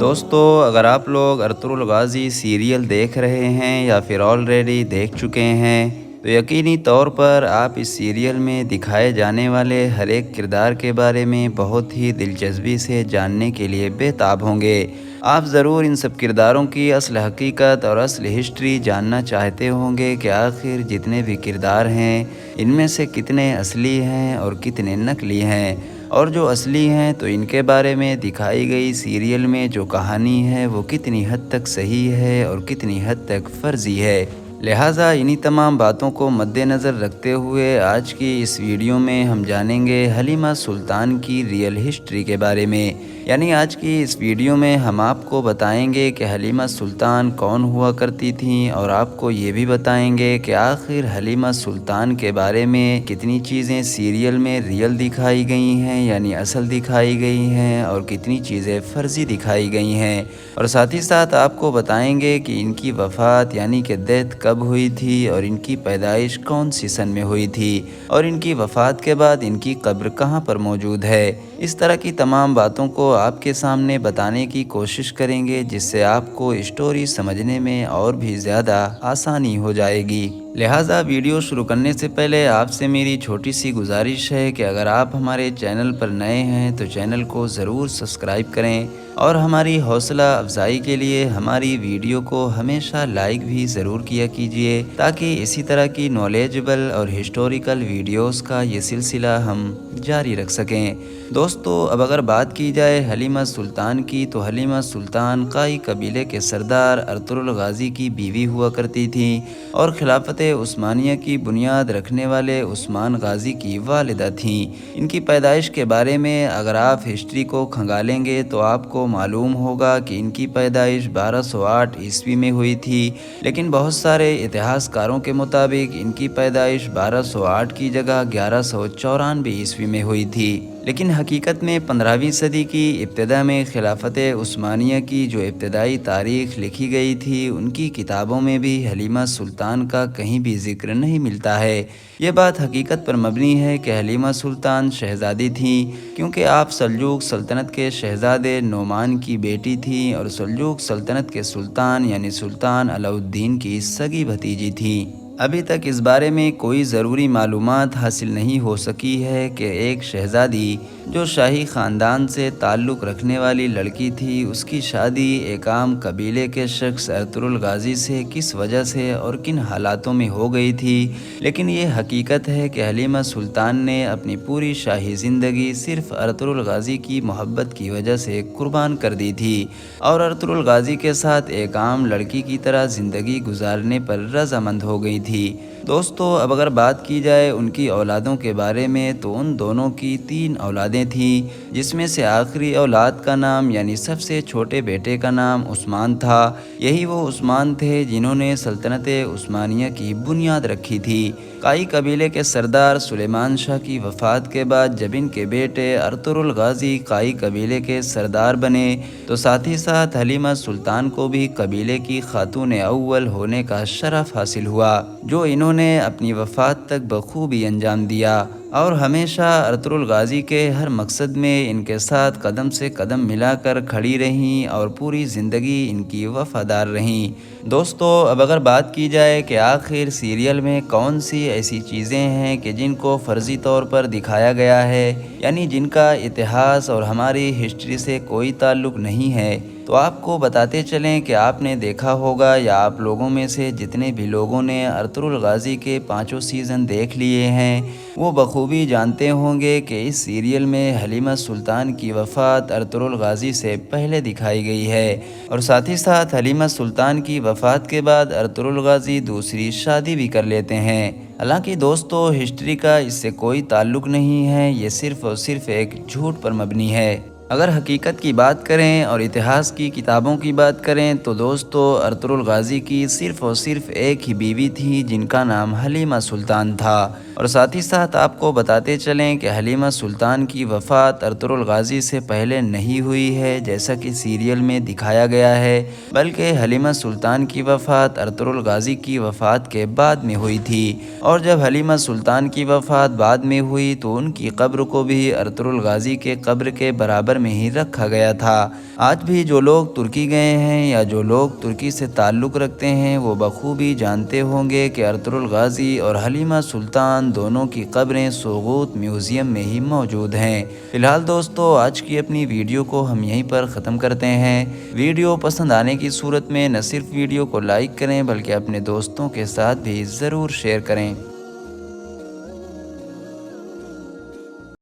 دوستو، اگر آپ لوگ ارطغرل غازی سیریل دیکھ رہے ہیں یا پھر آلریڈی دیکھ چکے ہیں تو یقینی طور پر آپ اس سیریل میں دکھائے جانے والے ہر ایک کردار کے بارے میں بہت ہی دلچسپی سے جاننے کے لیے بے تاب ہوں گے۔ آپ ضرور ان سب کرداروں کی اصل حقیقت اور اصل ہسٹری جاننا چاہتے ہوں گے کہ آخر جتنے بھی کردار ہیں ان میں سے کتنے اصلی ہیں اور کتنے نقلی ہیں، اور جو اصلی ہیں تو ان کے بارے میں دکھائی گئی سیریل میں جو کہانی ہے وہ کتنی حد تک صحیح ہے اور کتنی حد تک فرضی ہے۔ لہٰذا انہی تمام باتوں کو مد نظر رکھتے ہوئے آج کی اس ویڈیو میں ہم جانیں گے حلیمہ سلطان کی ریئل ہسٹری کے بارے میں۔ یعنی آج کی اس ویڈیو میں ہم آپ کو بتائیں گے کہ حلیمہ سلطان کون ہوا کرتی تھیں، اور آپ کو یہ بھی بتائیں گے کہ آخر حلیمہ سلطان کے بارے میں کتنی چیزیں سیریل میں ریئل دکھائی گئی ہیں یعنی اصل دکھائی گئی ہیں، اور کتنی چیزیں فرضی دکھائی گئی ہیں، اور ساتھ ہی ساتھ آپ کو بتائیں گے کہ ان کی وفات یعنی کہ ڈیتھ کب ہوئی تھی، اور ان کی پیدائش کون سی سن میں ہوئی تھی، اور ان کی وفات کے بعد ان کی قبر کہاں پر موجود ہے۔ اس طرح کی تمام باتوں کو آپ کے سامنے بتانے کی کوشش کریں گے، جس سے آپ کو اسٹوری سمجھنے میں اور بھی زیادہ آسانی ہو جائے گی۔ لہٰذا ویڈیو شروع کرنے سے پہلے آپ سے میری چھوٹی سی گزارش ہے کہ اگر آپ ہمارے چینل پر نئے ہیں تو چینل کو ضرور سبسکرائب کریں، اور ہماری حوصلہ افزائی کے لیے ہماری ویڈیو کو ہمیشہ لائک بھی ضرور کیا کیجیے، تاکہ اسی طرح کی نالجبل اور ہسٹوریکل ویڈیوز کا یہ سلسلہ ہم جاری رکھ سکیں۔ دوستو، اب اگر بات کی جائے حلیمہ سلطان کی تو حلیمہ سلطان قائی قبیلے کے سردار ارطغرل غازی کی بیوی ہوا کرتی تھیں، اور خلافت عثمانیہ کی بنیاد رکھنے والے عثمان غازی کی والدہ تھیں۔ ان کی پیدائش کے بارے میں اگر آپ ہسٹری کو کھنگالیں گے تو آپ کو معلوم ہوگا کہ ان کی پیدائش 1208 عیسوی میں ہوئی تھی، لیکن بہت سارے اتہاس کاروں کے مطابق ان کی پیدائش 1208 کی جگہ 1194 عیسوی میں ہوئی تھی۔ لیکن حقیقت میں 15ویں صدی کی ابتدا میں خلافت عثمانیہ کی جو ابتدائی تاریخ لکھی گئی تھی ان کی کتابوں میں بھی حلیمہ سلطان کا کہیں بھی ذکر نہیں ملتا ہے۔ یہ بات حقیقت پر مبنی ہے کہ حلیمہ سلطان شہزادی تھیں، کیونکہ آپ سلجوق سلطنت کے شہزادے نعمان کی بیٹی تھیں، اور سلجوق سلطنت کے سلطان یعنی سلطان علاء الدین کی سگی بھتیجی تھیں۔ ابھی تک اس بارے میں کوئی ضروری معلومات حاصل نہیں ہو سکی ہے کہ ایک شہزادی جو شاہی خاندان سے تعلق رکھنے والی لڑکی تھی، اس کی شادی ایک عام قبیلے کے شخص ارطغرل غازی سے کس وجہ سے اور کن حالاتوں میں ہو گئی تھی۔ لیکن یہ حقیقت ہے کہ حلیمہ سلطان نے اپنی پوری شاہی زندگی صرف ارطغرل غازی کی محبت کی وجہ سے قربان کر دی تھی، اور ارطغرل غازی کے ساتھ ایک عام لڑکی کی طرح زندگی گزارنے پر رضامند ہو گئی تھی۔ دوستو، اب اگر بات کی جائے ان کی اولادوں کے بارے میں تو ان دونوں کی 3 اولادیں تھیں، جس میں سے آخری اولاد کا نام یعنی سب سے چھوٹے بیٹے کا نام عثمان تھا۔ یہی وہ عثمان تھے جنہوں نے سلطنت عثمانیہ کی بنیاد رکھی تھی۔ قائی قبیلے کے سردار سلیمان شاہ کی وفات کے بعد جب ان کے بیٹے ارطغرل غازی قائی قبیلے کے سردار بنے تو ساتھ ہی ساتھ حلیمہ سلطان کو بھی قبیلے کی خاتون اول ہونے کا شرف حاصل ہوا، جو انہوں نے اپنی وفات تک بخوبی انجام دیا، اور ہمیشہ ارطغرل غازی کے ہر مقصد میں ان کے ساتھ قدم سے قدم ملا کر کھڑی رہیں، اور پوری زندگی ان کی وفادار رہیں۔ دوستو، اب اگر بات کی جائے کہ آخر سیریل میں کون سی ایسی چیزیں ہیں کہ جن کو فرضی طور پر دکھایا گیا ہے، یعنی جن کا اتہاس اور ہماری ہسٹری سے کوئی تعلق نہیں ہے، تو آپ کو بتاتے چلیں کہ آپ نے دیکھا ہوگا یا آپ لوگوں میں سے جتنے بھی لوگوں نے ارطغرل غازی کے 5 سیزن دیکھ لیے ہیں وہ بخوبی جانتے ہوں گے کہ اس سیریل میں حلیمہ سلطان کی وفات ارطغرل غازی سے پہلے دکھائی گئی ہے، اور ساتھ ہی ساتھ حلیمہ سلطان کی وفات کے بعد ارطغرل غازی دوسری شادی بھی کر لیتے ہیں۔ حالانکہ دوستو، ہسٹری کا اس سے کوئی تعلق نہیں ہے، یہ صرف اور صرف ایک جھوٹ پر مبنی ہے۔ اگر حقیقت کی بات کریں اور اتہاس کی کتابوں کی بات کریں تو دوستو، ارطغرل غازی کی صرف اور صرف ایک ہی بیوی تھی جن کا نام حلیمہ سلطان تھا، اور ساتھ ہی ساتھ آپ کو بتاتے چلیں کہ حلیمہ سلطان کی وفات ارطغرل غازی سے پہلے نہیں ہوئی ہے جیسا کہ سیریل میں دکھایا گیا ہے، بلکہ حلیمہ سلطان کی وفات ارطغرل غازی کی وفات کے بعد میں ہوئی تھی۔ اور جب حلیمہ سلطان کی وفات بعد میں ہوئی تو ان کی قبر کو بھی ارطغرل غازی کے قبر کے برابر میں ہی رکھا گیا تھا۔ آج بھی جو لوگ ترکی گئے ہیں یا جو لوگ ترکی سے تعلق رکھتے ہیں وہ بخوبی جانتے ہوں گے کہ ارطغرل غازی اور حلیمہ سلطان دونوں کی قبریں سوغوت میوزیم میں ہی موجود ہیں۔ فی الحال دوستو آج کی اپنی ویڈیو کو ہم یہیں پر ختم کرتے ہیں۔ ویڈیو پسند آنے کی صورت میں نہ صرف ویڈیو کو لائک کریں بلکہ اپنے دوستوں کے ساتھ بھی ضرور شیئر کریں۔